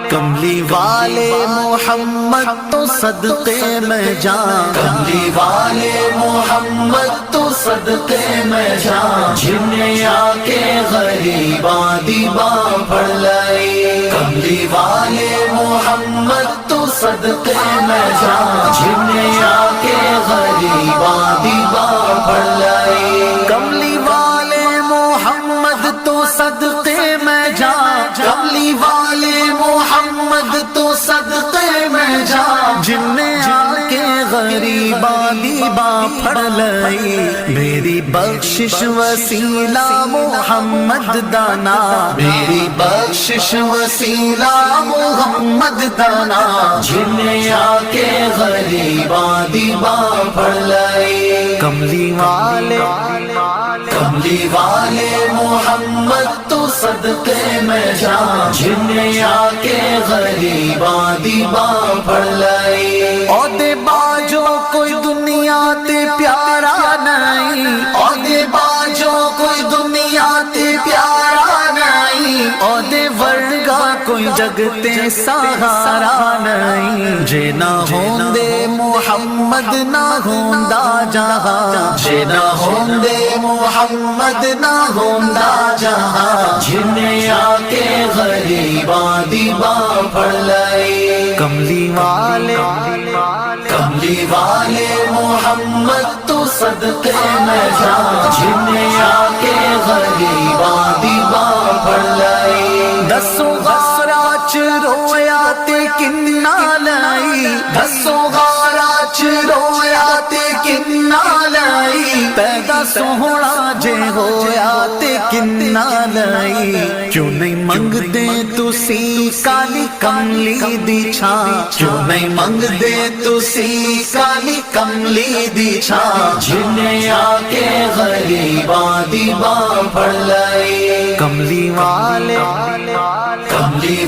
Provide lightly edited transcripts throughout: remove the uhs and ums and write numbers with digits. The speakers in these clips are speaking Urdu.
کملی والے محمد تو صدقے میں جان، کملی والے محمد تو صدقے میں جان، جنہیں آ کے غریباں دیباں پڑھ لائے، کملی والے محمد تو صدقے میں جان، جنہیں آ کے غریباں دیباں پڑھ لائے، کملی والے محمد تو صدقے میں جان، کملی والے محمد تو صدقے میں جان، جن نے آ کے غریباں دیباں پڑھ لائی، میری بخشش وسیلہ محمد دانا، میری بخشش وسیلہ محمد دانا، جن نے آ کے غریباں دیباں پڑھ لائی، کملی والے محمد تو صدقے میں جان، جنہیں آ کے غریباں دیباں پڑھ لائی، عہدے باجو کوئی دنیا تے پیارا نہیں، عہدے باجو کوئی دنیا تے پیارا نہیں، عہدے ورگا کوئی جگ تے سہارا نہیں، جے نہ ہوندے محمد نہ ہوندا جہاں، جے نہ ہوندے محمد نہ ہوندا جہاں، جنہیں آ کے غریباں دیباں پڑھ لائے، کملی والے محمد تو صدقے میں جان، جنہیں آ کے غریباں دیباں پڑھ لائے، دسوں غارہ چ رویا تے کنا لائی، دسوں غارہ چ رویا تے کنا لائی، پیدا سوہنا جے ہویا تے کنا لائی، کیوں نہیں منگ دے تسی کالی کملی دی چھاں، کیوں نہیں منگ دے تسی کالی کملی دی چھاں، جنہیں آ کے غریباں دیباں پڑھ لائی، کملی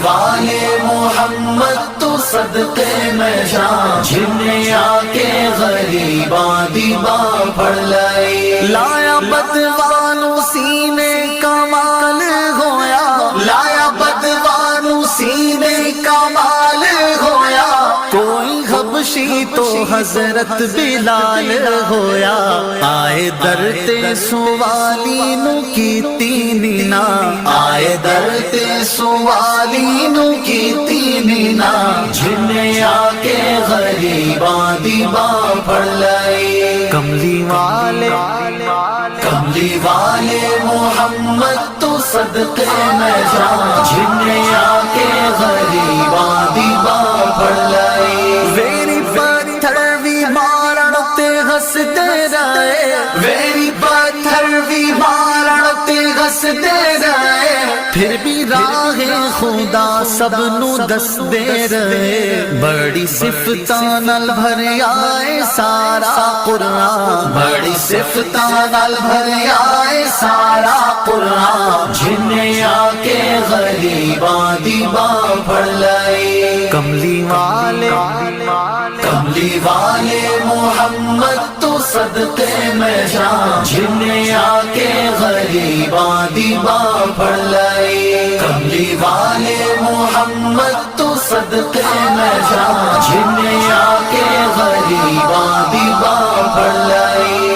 والے محمد تو صدقے میں جان، جنہیں آ کے غریباں دیباں پڑھ لائی، لایا بدوانو سینے کمال ہویا، لایا بدوانو سینے کمال ہویا، کوئی حبشی تو حضرت بلال ہویا، آئے در تے سوالی نو کیتی نینا، آئے در تے سوالی نو کیتی نینا، جنہیں آ کے غریباں دیباں پڑھ لائی، کملی والے محمد تو صدقے میں جان، جنہیں آ کے غریباں دیباں پڑھ لائی، ویری پتھر بھی مارن تے ہسدے رہے، ویری پتھر بھی مارن تے ہسدے رہے، پھر بھی راہ خدا سب نو دس دے رہے، بڑی صفتاں نال بھریا اے سارا قرآن، بڑی صفتاں نال بھریا اے سارا قرآن، جنہیں آ کے غریباں دیباں پڑھ لائی، کملی والے محمد تو صدقے میں جان، جنہیں آ کے غریباں دیباں پڑھ لائی، کملی والے محمد تو صدقے میں جان، جنہیں آ کے غریباں دیباں پڑھ لائی۔